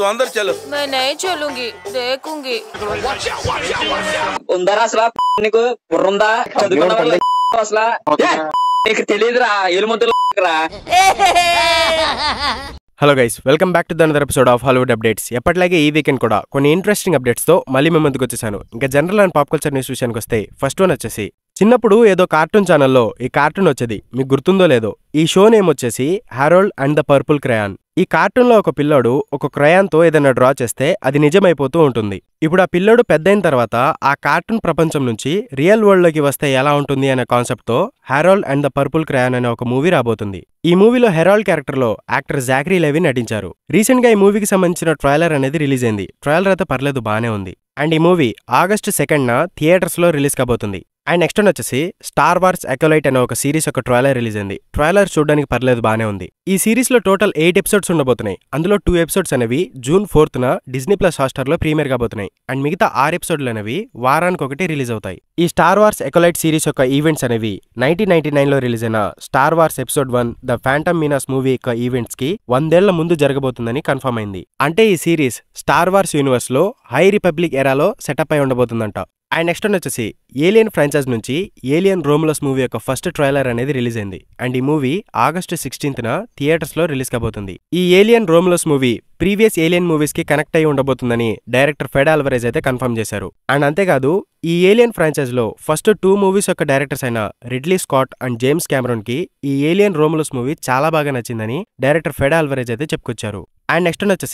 तू अंदर चलो। मैं नहीं चलूंगी, देखूंगी। ఉందరా అసలు నీకు బుర్రుందా? చదువుకున్నావా అసలు? నీకు తెలియదురా ఎలుముద్దురా. Hello guys, welcome back to the another episode of Hollywood updates. ఎప్పటిలాగే ఈ వీకెండ్ కూడా కొన్ని ఇంట్రెస్టింగ్ అప్డేట్స్ తో మళ్ళీ మేము ముందుకు వచ్చేసాను. ఇంకా general and pop culture news విషయానికి వస్తే ఫస్ట్ వన్ వచ్చేసి, చిన్నప్పుడు ఏదో కార్టూన్ ఛానల్లో ఈ కార్టూన్ వచ్చేది, మీకు గుర్తుందో లేదో. ఈ షో నేమ్ వచ్చేసి హ్యారోల్డ్ అండ్ ద పర్పుల్ క్రయాన్. ఈ కార్టూన్ లో ఒక పిల్లోడు ఒక క్రయాన్ తో ఏదైనా డ్రా చేస్తే అది నిజమైపోతూ ఉంటుంది. ఇప్పుడు ఆ పిల్లోడు పెద్దయిన తర్వాత ఆ కార్టూన్ ప్రపంచం నుంచి రియల్ వరల్డ్ లోకి వస్తే ఎలా ఉంటుంది అనే కాన్సెప్ట్ తో హ్యారోల్డ్ అండ్ ద పర్పుల్ క్రయాన్ అనే ఒక మూవీ రాబోతుంది. ఈ మూవీలో హెరాల్డ్ క్యారెక్టర్ లో యాక్టర్ జాక్రీ లెవి నటించారు. రీసెంట్ గా ఈ మూవీకి సంబంధించిన ట్రైలర్ అనేది రిలీజ్ అయింది. ట్రైలర్ అయితే పర్లేదు, బానే ఉంది. అండ్ ఈ మూవీ August 2న థియేటర్స్ లో రిలీజ్ కాబోతుంది. అండ్ నెక్స్ట్ వచ్చేసి స్టార్ వార్స్ అకోలైట్ అనే ఒక సిరీస్ ఒక ట్రైలర్ రిలీజ్ అయింది. ట్రైలర్ చూడడానికి పర్లేదు, బానే ఉంది. ఈ సిరీస్ లో టోటల్ 8 ఎపిసోడ్స్ ఉండబోతున్నాయి. అందులో 2 ఎపిసోడ్స్ అనేవి June 4న Disney+ Hotstar లో ప్రీమియర్ కాబోతున్నాయి. అండ్ మిగతా 6 ఎపిసోడ్లు అనేవి వారానికి ఒకటి రిలీజ్ అవుతాయి. ఈ స్టార్ వార్స్ అకోలైట్ సిరీస్ యొక్క ఈవెంట్స్ అనేవి 1999లో రిలీజ్ అయిన star wars episode 1 the phantom Meena's movie యొక్క ఈవెంట్స్ కి 100 ఏళ్ల ముందు జరగబోతుందని కన్ఫర్మ్ అయింది. అంటే ఈ సిరీస్ స్టార్ వార్స్ యూనివర్స్ లో హై రిపబ్లిక్ ఎరాలో సెటప్ అయి ఉండబోతుందంట. అండ్ నెక్స్ట్ వచ్చేసి ఏలియన్ ఫ్రాంచైజ్ నుంచి ఏలియన్ రోములస్ మూవీ యొక్క ఫస్ట్ ట్రైలర్ అనేది రిలీజ్ అయింది. అండ్ ఈ మూవీ August 16న థియేటర్స్ లో రిలీజ్ కాబోతుంది. ఈ alien Romulus movie previous alien movies కి కనెక్ట్ అయి ఉండబోతుందని డైరెక్టర్ ఫెడ్ ఆల్వరేజ్ అయితే కన్ఫర్మ్ చేశారు. అండ్ అంతేకాదు ఈ ఏలియన్ ఫ్రాంచైజ్ లో ఫస్ట్ 2 మూవీస్ యొక్క డైరెక్టర్స్ అయిన Ridley Scott and James Cameron కి ఈ ఏలియన్ రోములస్ మూవీ చాలా బాగా నచ్చిందని డైరెక్టర్ ఫెడ్ ఆల్వరేజ్ అయితే చెప్పుకొచ్చారు. And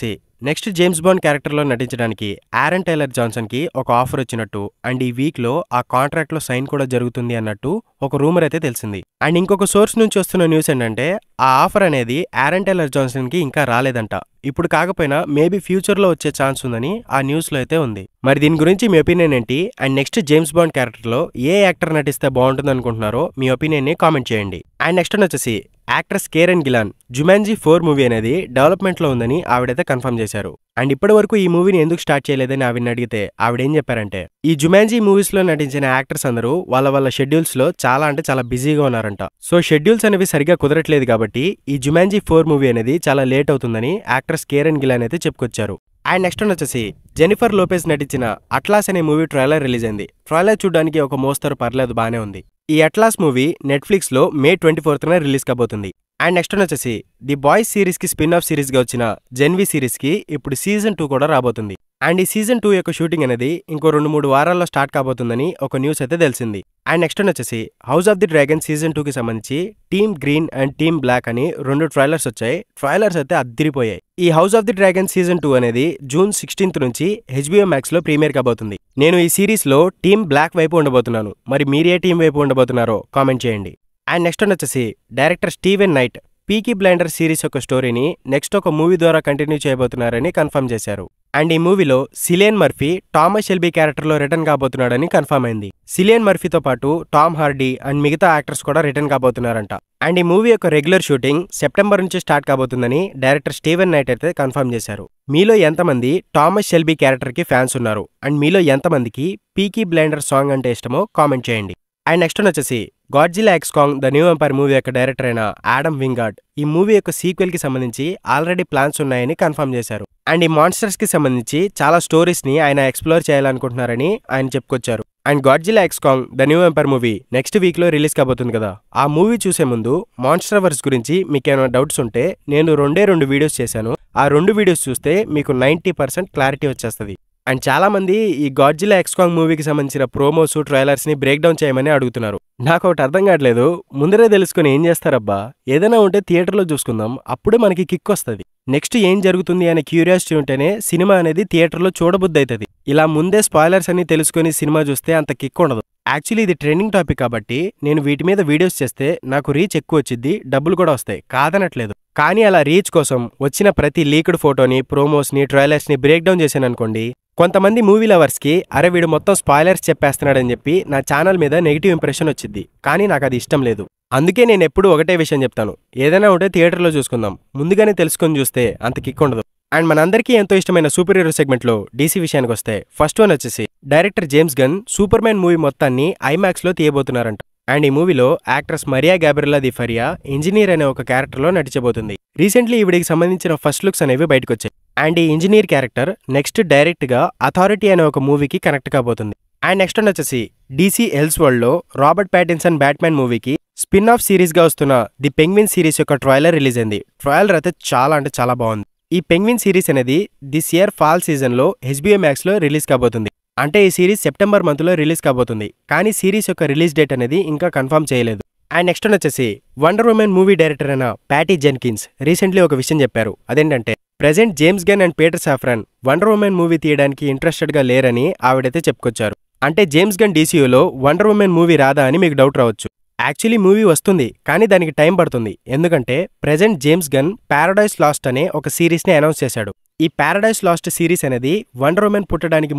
next James bond character లో నటించడానికి ఆరన్ టైలర్ జాన్సన్ కి ఒక ఆఫర్ వచ్చినట్టు, అండ్ ఈ వీక్ లో ఆ కాంట్రాక్ట్ లో సైన్ కూడా జరుగుతుంది అన్నట్టు ఒక రూమర్ అయితే తెలిసింది. అండ్ ఇంకొక సోర్స్ నుంచి వస్తున్న న్యూస్ ఏంటంటే ఆ ఆఫర్ అనేది ఆరన్ టైలర్ జాన్సన్ కి ఇంకా రాలేదంట. ఇప్పుడు కాకపోయినా మేబీ ఫ్యూచర్ లో వచ్చే ఛాన్స్ ఉందని ఆ న్యూస్ లో అయితే ఉంది. మరి దీని గురించి మీ ఒపీనియన్ ఏంటి? And next James bond character లో ఏ యాక్టర్ నటిస్తే బాగుంటుంది అనుకుంటున్నారో మీ ఒపీనియన్ ని కామెంట్ చేయండి. అండ్ నెక్స్ట్ వచ్చేసి యాక్ట్రెస్ కేరెన్ గిలాన్ జుమాన్జీ 4 మూవీ అనేది డెవలప్మెంట్ లో ఉందని ఆవిడైతే కన్ఫర్మ్ చేశారు. అండ్ ఇప్పటి వరకు ఈ మూవీని ఎందుకు స్టార్ట్ చేయలేదని ఆవిడని అడిగితే ఆవిడేం చెప్పారంటే, ఈ జుమాన్జీ మూవీస్ లో నటించిన యాక్టర్స్ అందరూ వాళ్ళ షెడ్యూల్స్ లో చాలా బిజీగా ఉన్నారంట. సో షెడ్యూల్స్ అనేవి సరిగా కుదరట్లేదు కాబట్టి ఈ జుమాన్జీ 4 మూవీ అనేది చాలా లేట్ అవుతుందని యాక్ట్రెస్ కేరెన్ గిలాన్ అయితే చెప్పుకొచ్చారు. అండ్ నెక్స్ట్ వచ్చేసి జెనిఫర్ లోపెజ్ నటించిన అట్లాస్ అనే మూవీ ట్రైలర్ రిలీజ్ అయింది. ట్రైలర్ చూడడానికి ఒక మోస్తరు పర్లేదు, బానే ఉంది. ఈ అట్లాస్ మూవీ నెట్ఫ్లిక్స్ లో May 24న రిలీజ్ కాబోతుంది. అండ్ నెక్స్ట్ వచ్చేసి ది బాయ్స్ సిరీస్ కి స్పిన్ ఆఫ్ సిరీస్ గా వచ్చిన జెన్వి సిరీస్ కి ఇప్పుడు సీజన్ 2 కూడా రాబోతుంది. అండ్ ఈ సీజన్ 2 యొక్క షూటింగ్ అనేది ఇంకో 2-3 వారాల్లో స్టార్ట్ కాబోతుందని ఒక న్యూస్ అయితే తెలిసింది. అండ్ నెక్స్ట్ వచ్చేసి house of the dragon season 2 కి సంబంధించి team green and team black అని 2 ట్రైలర్స్ వచ్చాయి. ట్రైలర్స్ అయితే అద్దిరిపోయాయి. ఈ house of the dragon season 2 అనేది June 16th నుంచి HBO Max లో ప్రీమియర్ కాబోతుంది. నేను ఈ సిరీస్ లో టీమ్ బ్లాక్ వైపు ఉండబోతున్నాను. మరి మీరు ఏ టీం వైపు ఉండబోతున్నారో కామెంట్ చేయండి. అండ్ నెక్స్ట్ వచ్చేసి director Steven Knight Peaky Blinder series యొక్క స్టోరీని నెక్స్ట్ ఒక మూవీ ద్వారా కంటిన్యూ చేయబోతున్నారని కన్ఫర్మ్ చేశారు. అండ్ ఈ మూవీలో Cillian Murphy Thomas Shelby character లో రిటర్న్ కాబోతున్నాడని కన్ఫర్మ్ అయింది. సిలియన్ మర్ఫీతో పాటు టామ్ హార్డీ అండ్ మిగతా యాక్టర్స్ కూడా రిటర్న్ కాబోతున్నారంట. అండ్ ఈ మూవీ యొక్క రెగ్యులర్ షూటింగ్ సెప్టెంబర్ నుంచి స్టార్ట్ కాబోతుందని డైరెక్టర్ స్టీవెన్ నైట్ అయితే కన్ఫర్మ్ చేశారు. మీలో ఎంతమంది థామస్ షెల్బీ క్యారెక్టర్ కి ఫ్యాన్స్ ఉన్నారు? అండ్ మీలో ఎంతమందికి పీకీ బ్లైండర్ సాంగ్ అంటే ఇష్టమో కామెంట్ చేయండి. అండ్ నెక్స్ట్ వచ్చేసి Godzilla x Kong the new empire movie యొక్క డైరెక్టర్ అయిన ఆడమ్ వింగార్డ్ ఈ మూవీ యొక్క సీక్వెల్ కి సంబంధించి ఆల్రెడీ ప్లాన్స్ ఉన్నాయని కన్ఫర్మ్ చేశారు. అండ్ ఈ మాన్స్టర్స్ కి సంబంధించి చాలా స్టోరీస్ ని ఆయన ఎక్స్ప్లోర్ చేయాలనుకుంటున్నారని ఆయన చెప్పుకొచ్చారు. And Godzilla x Kong the new empire movie next week లో రిలీజ్ కాబోతుంది కదా. ఆ మూవీ చూసే ముందు మాన్స్టర్ వర్స్ గురించి మీకు ఏమైనా డౌట్స్ ఉంటే నేను 2 వీడియోస్ చేశాను. ఆ 2 వీడియోస్ చూస్తే మీకు 90% క్లారిటీ వచ్చేస్తుంది. అండ్ చాలా మంది ఈ గాడ్జిలా ఎక్స్ కాంగ్ మూవీకి సంబంధించిన ప్రోమోస్ ట్రైలర్స్ ని బ్రేక్ డౌన్ చేయమని అడుగుతున్నారు. నాకు ఒకటి అర్థం కావట్లేదు, ముందరే తెలుసుకుని ఏం చేస్తారబ్బా? ఏదైనా ఉంటే థియేటర్లో చూసుకుందాం, అప్పుడే మనకి కిక్ వస్తుంది. నెక్స్ట్ ఏం జరుగుతుంది అనే క్యూరియాసిటీ ఉంటేనే సినిమా అనేది థియేటర్లో చూడబుద్ధి అవుతుంది. ఇలా ముందే స్పాయిలర్స్ అని తెలుసుకుని సినిమా చూస్తే అంత కిక్ ఉండదు. యాక్చువల్లీ ఇది ట్రెండింగ్ టాపిక్ కాబట్టి నేను వీటి మీద వీడియోస్ చేస్తే నాకు రీచ్ ఎక్కువ వచ్చింది, డబ్బులు కూడా వస్తాయి, కాదనట్లేదు. కానీ అలా రీచ్ కోసం వచ్చిన ప్రతి లీక్డ్ ఫోటోని, ప్రోమోస్ ని, ట్రైలర్స్ ని బ్రేక్ డౌన్ చేశాను అనుకోండి, కొంతమంది మూవీ లవర్స్ కి అరే వీడు మొత్తం స్పాయిలర్స్ చెప్పేస్తున్నాడని చెప్పి నా ఛానల్ మీద నెగిటివ్ ఇంప్రెషన్ వచ్చింది. కానీ నాకు అది ఇష్టం లేదు. అందుకే నేను ఎప్పుడు ఒకటే విషయం చెప్తాను, ఏదైనా ఉంటే థియేటర్లో చూసుకుందాం, ముందుగానే తెలుసుకొని చూస్తే అంత కిక్ ఉండదు. అండ్ మనందరికీ ఎంతో ఇష్టమైన సూపర్ హీరో సెగ్మెంట్ లో డీసీ విషయానికి వస్తే ఫస్ట్ వన్ వచ్చేసి director James Gunn Superman movie మొత్తాన్ని IMAX లో తీయబోతున్నారంట. అండ్ ఈ మూవీలో actress Maria Gabriela de Faria engineer అనే ఒక క్యారెక్టర్లో నటించబోతుంది. రీసెంట్లీ ఈవిడికి సంబంధించిన ఫస్ట్ లుక్స్ అనేవి బయటకు వచ్చాయి. అండ్ ఈ ఇంజనీర్ క్యారెక్టర్ నెక్స్ట్ డైరెక్ట్గా అథారిటీ అనే ఒక మూవీకి కనెక్ట్ కాబోతుంది. అండ్ నెక్స్ట్ వచ్చేసి DC ఎల్స్వర్ల్డ్ లో రాబర్ట్ ప్యాటిన్సన్ బ్యాట్మ్యాన్ మూవీకి స్పిన్ ఆఫ్ సిరీస్ గా వస్తున్న ది పెంగ్విన్ సిరీస్ యొక్క ట్రైలర్ రిలీజ్ అయింది. ట్రైలర్ అయితే చాలా బాగుంది. ఈ పెంగ్విన్ సిరీస్ అనేది దిస్ ఇయర్ ఫాల్ సీజన్ లో HBO Max లో రిలీజ్ కాబోతుంది. అంటే ఈ సిరీస్ సెప్టెంబర్ మంత్ లో రిలీజ్ కాబోతుంది. కానీ సిరీస్ యొక్క రిలీజ్ డేట్ అనేది ఇంకా కన్ఫర్మ్ చేయలేదు. అండ్ నెక్స్ట్ వచ్చేసి వండర్ ఉమెన్ మూవీ డైరెక్టర్ అయిన ప్యాటీ జెన్కిన్స్ రీసెంట్లీ ఒక విషయం చెప్పారు. అదేంటంటే present James Gunn and Peter Safran Wonder women movie తీయడానికి ఇంట్రెస్టెడ్ గా లేరని ఆవిడైతే చెప్పుకొచ్చారు. అంటే జేమ్స్ గన్ DCUలో వండర్ ఉమెన్ మూవీ రాదా అని మీకు డౌట్ రావచ్చు. యాక్చువల్లీ మూవీ వస్తుంది, కానీ దానికి టైం పడుతుంది. ఎందుకంటే present James Gunn Paradise Lost అనే ఒక సిరీస్ ని అనౌన్స్ చేశాడు. ఈ పారడైజ్ లాస్ట్ సిరీస్ అనేది వండర్ ఉమెన్ పుట్టడానికి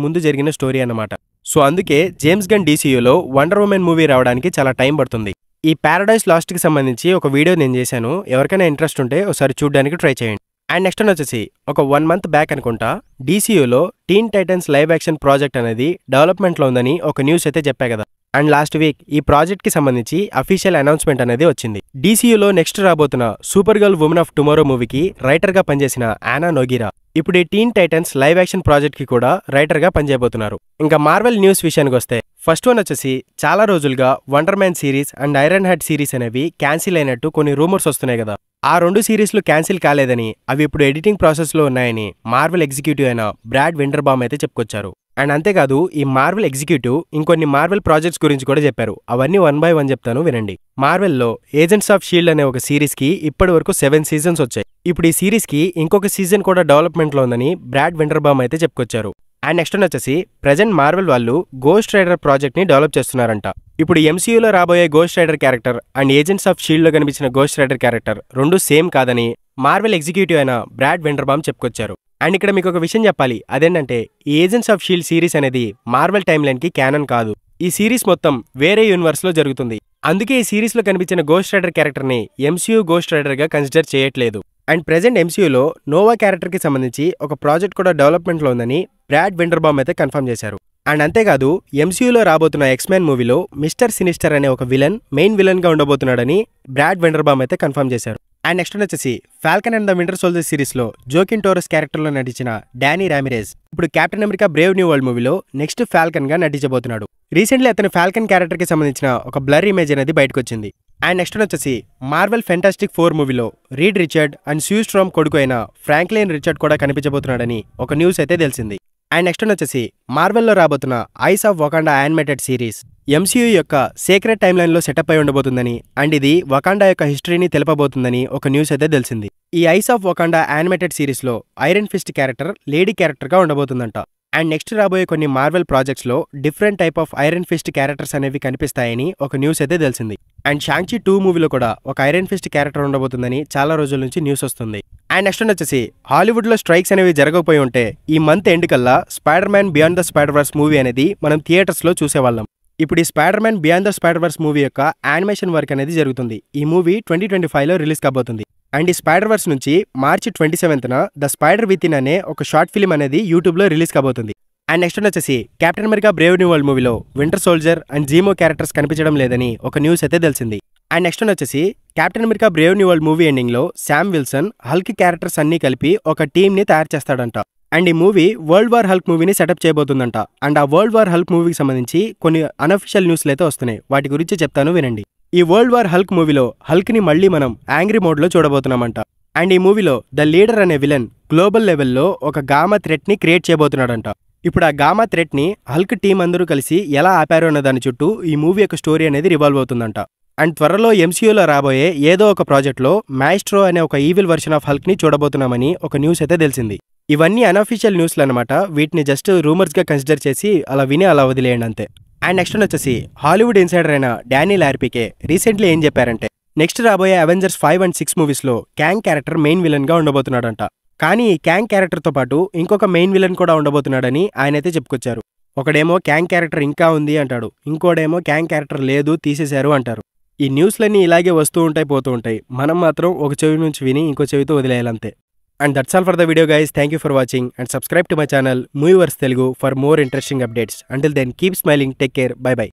ముందు జరిగిన స్టోరీ అన్నమాట. సో అందుకే జేమ్స్ గన్ DCUలో వండర్ ఉమెన్ మూవీ రావడానికి చాలా టైం పడుతుంది. ఈ పారడైజ్ లాస్ట్ కి సంబంధించి ఒక వీడియో నేను చేశాను. ఎవరికైనా ఇంట్రెస్ట్ ఉంటే ఒకసారి చూడడానికి ట్రై చేయండి. అండ్ నెక్స్ట్ వచ్చేసి ఒక 1 month బ్యాక్ అనుకుంటా DCUలో టీన్ టైటన్స్ లైవ్ యాక్షన్ ప్రాజెక్ట్ అనేది డెవలప్మెంట్లో ఉందని ఒక న్యూస్ అయితే చెప్పా కదా. అండ్ లాస్ట్ వీక్ ఈ ప్రాజెక్ట్ కి సంబంధించి అఫీషియల్ అనౌన్స్మెంట్ అనేది వచ్చింది. DCUలో నెక్స్ట్ రాబోతున్న super girl women of tomorrow మూవీకి రైటర్ గా పనిచేసిన యానా నోగిరా ఇప్పుడు ఈ టీన్ టైటన్స్ లైవ్ యాక్షన్ ప్రాజెక్ట్ కి కూడా రైటర్ గా పనిచేయబోతున్నారు. ఇంకా మార్వెల్ న్యూస్ విషయానికి వస్తే ఫస్ట్ వన్ వచ్చేసి చాలా రోజులుగా wonder man series and iron heart series అనేవి క్యాన్సిల్ అయినట్టు కొన్ని రూమర్స్ వస్తున్నాయి కదా. ఆ 2 సిరీస్లు క్యాన్సిల్ కాలేదని, అవి ఇప్పుడు ఎడిటింగ్ ప్రాసెస్ లో ఉన్నాయని మార్వెల్ ఎగ్జిక్యూటివ్ అయిన బ్రాడ్ విండర్బామ్ అయితే చెప్పుకొచ్చారు. అండ్ అంతేకాదు ఈ మార్వెల్ ఎగ్జిక్యూటివ్ ఇంకొన్ని మార్వెల్ ప్రాజెక్ట్స్ గురించి కూడా చెప్పారు. అవన్నీ 1 by 1 చెప్తాను వినండి. మార్వెల్లో ఏజెంట్స్ ఆఫ్ షీల్డ్ అనే ఒక సిరీస్ కి ఇప్పటి వరకు 7 seasons వచ్చాయి. ఇప్పుడు ఈ సిరీస్ కి ఇంకొక సీజన్ కూడా డెవలప్మెంట్ లో ఉందని బ్రాడ్ విండర్బామ్ అయితే చెప్పుకొచ్చారు. అండ్ నెక్స్ట్ వచ్చేసి ప్రెజెంట్ మార్వెల్ వాళ్ళు గోస్ట్ రైడర్ ప్రాజెక్ట్ ని డెవలప్ చేస్తున్నారంట. ఇప్పుడు MCUలో రాబోయే Ghost Rider character and agents of Shield లో కనిపించిన గోస్ట్ రైడర్ క్యారెక్టర్ 2 సేమ్ కాదని మార్వెల్ ఎగ్జిక్యూటివ్ అయిన బ్రాడ్ విండర్బామ్ చెప్పుకొచ్చారు. అండ్ ఇక్కడ మీకు ఒక విషయం చెప్పాలి. అదేంటంటే ఈ ఏజెంట్స్ ఆఫ్ షీల్డ్ సిరీస్ అనేది మార్వెల్ టైమ్ లైన్ కి క్యానన్ కాదు. ఈ సిరీస్ మొత్తం వేరే యూనివర్స్ లో జరుగుతుంది. అందుకే ఈ సిరీస్ లో కనిపించిన గోస్ట్ రైడర్ క్యారెక్టర్ ని MCU గోస్ట్ రైడర్ గా కన్సిడర్ చేయట్లేదు. అండ్ ప్రెజెంట్ MCUలో నోవా క్యారెక్టర్ కి సంబంధించి ఒక ప్రాజెక్ట్ కూడా డెవలప్మెంట్ లో ఉందని బ్రాడ్ విండర్బామ్ అయితే కన్ఫర్మ్ చేశారు. అండ్ అంతేకాదు MCUలో రాబోతున్న ఎక్స్మెన్ మూవీలో మిస్టర్ సినిస్టర్ అనే ఒక విలన్ మెయిన్ విలన్ గా ఉండబోతున్నాడని బ్రాడ్ విండర్బామ్ అయితే కన్ఫర్మ్ చేశారు. అండ్ నెక్స్ట్ వచ్చేసి Falcon and the winter soldier series లో జోకిన్ టోరస్ క్యారెక్టర్ లో నటించిన డానీ రామిరేజ్ ఇప్పుడు captain America Brave New World మూవీలో నెక్స్ట్ ఫాల్కన్ గా నటించబోతున్నాడు. రీసెంట్లీ అతను ఫాల్కన్ క్యారెక్టర్ కి సంబంధించిన ఒక బ్లర్ ఇమేజ్ అనేది బయటకు వచ్చింది. అండ్ నెక్స్ట్ వచ్చేసి మార్వెల్ ఫెంటాస్టిక్ 4 మూవీలో read Richard and sue storm కొడుకు అయిన ఫ్రాంక్లిన్ రిచర్డ్ కూడా కనిపించబోతున్నాడని ఒక న్యూస్ అయితే తెలిసింది. అండ్ నెక్స్ట్ వచ్చేసి మార్వెల్లో రాబోతున్న ice of Wakanda animated series MCU యొక్క సీక్రెట్ టైమ్ లైన్ లో సెటప్ అయి ఉండబోతుందని అండ్ ఇది వకాండా యొక్క హిస్టరీని తెలుపబోతుందని ఒక న్యూస్ అయితే తెలిసింది. ఈ Eyes of Wakanda animated series లో Iron Fist character lady character గా ఉండబోతుందంట. అండ్ నెక్స్ట్ రాబోయే కొన్ని మార్వెల్ ప్రాజెక్ట్స్ లో different type of Iron Fist characters అనేవి కనిపిస్తాయని ఒక న్యూస్ అయితే తెలిసింది. అండ్ షాంగ్-చి 2 మూవీలో కూడా ఒక ఐరన్ ఫిస్ట్ క్యారెక్టర్ ఉండబోతుందని చాలా రోజుల నుంచి న్యూస్ వస్తుంది. అండ్ నెక్స్ట్ వచ్చేసి హాలీవుడ్ లో స్ట్రైక్స్ అనేవి జరగకపోయి ఉంటే ఈ మంత్ ఎండ్ కల్లా Spider Man beyond the Spider verse movie అనేది మనం థియేటర్స్ లో చూసేవాళ్ళం. ఇప్పుడు ఈ Spider Man beyond the Spider verse movie యొక్క యానిమేషన్ వర్క్ అనేది జరుగుతుంది. ఈ మూవీ 2025లో రిలీజ్ కాబోతుంది. అండ్ ఈ స్పైడర్ వర్స్ నుంచి మార్చి 27న ద స్పైడర్ విత్ ఇన్ అనే ఒక షార్ట్ ఫిల్మ్ అనేది యూట్యూబ్ లో రిలీజ్ కాబోతుంది. అండ్ నెక్స్ట్ వచ్చేసి Captain America Brave New World మూవీలో Winter Soldier and Zemo characters కనిపించడం లేదని ఒక న్యూస్ అయితే తెలిసింది. అండ్ నెక్స్ట్ వచ్చేసి Captain America Brave New World movie ending లో శామ్ విల్సన్ హల్క్ క్యారెక్టర్స్ అన్ని కలిపి ఒక టీమ్ ని తయారు చేస్తాడంట. అండ్ ఈ మూవీ వరల్డ్ వార్ హల్క్ మూవీని సెటప్ చేయబోతుందంట. అండ్ ఆ వరల్డ్ వార్ హల్క్ మూవీకి సంబంధించి కొన్ని అనఫిషియల్ న్యూస్లు అయితే వస్తున్నాయి. వాటి గురించి చెప్తాను వినండి. ఈ వరల్డ్ వార్ హల్క్ మూవీలో హల్క్ ని మళ్ళీ మనం యాంగ్రీ మోడ్ లో చూడబోతున్నామంట. అండ్ ఈ మూవీలో ద లీడర్ అనే విలన్ గ్లోబల్ లెవెల్లో ఒక గామా థ్రెట్ ని క్రియేట్ చేయబోతున్నాడంట. ఇప్పుడు ఆ గామా థ్రెట్ ని హల్క్ టీం అందరూ కలిసి ఎలా ఆపారు అన్న దాని చుట్టూ ఈ మూవీ యొక్క స్టోరీ అనేది రివాల్వ్ అవుతుందంట. అండ్ త్వరలో MCUలో రాబోయే ఏదో ఒక ప్రాజెక్ట్ లో మాయిస్ట్రో అనే ఒక ఈవిల్ వర్షన్ ఆఫ్ హల్క్ ని చూడబోతున్నామని ఒక న్యూస్ అయితే తెలిసింది. ఇవన్నీ అనఫిషియల్ న్యూస్లు అనమాట. వీటిని జస్ట్ రూమర్స్ గా కన్సిడర్ చేసి అలా విని అలా వదిలేయండి అంతే. అండ్ నెక్స్ట్ వచ్చేసి హాలీవుడ్ ఇన్సైడర్ అయిన డానియల్ ఆర్పికే రీసెంట్లీ ఏం చెప్పారంటే నెక్స్ట్ రాబోయే అవెంజర్స్ 5 and 6 మూవీస్ లో క్యాంగ్ క్యారెక్టర్ మెయిన్ విలన్ గా ఉండబోతున్నాడంట. కానీ ఈ క్యాంగ్ క్యారెక్టర్ తో పాటు ఇంకొక మెయిన్ విలన్ కూడా ఉండబోతున్నాడని ఆయన అయితే చెప్పుకొచ్చారు. ఒకడేమో క్యాంగ్ క్యారెక్టర్ ఇంకా ఉంది అంటాడు, ఇంకోడేమో క్యాంగ్ క్యారెక్టర్ లేదు తీసేశారు అంటారు. ఈ న్యూస్లన్నీ ఇలాగే వస్తూ ఉంటాయి పోతూ ఉంటాయి. మనం మాత్రం ఒక చెవి నుంచి విని ఇంకో చెవితో వదిలేయాలంతే. And that's all for the video guys. Thank you for watching and subscribe to my channel Movieverse Telugu for more interesting updates. Until then, keep smiling, take care, bye bye.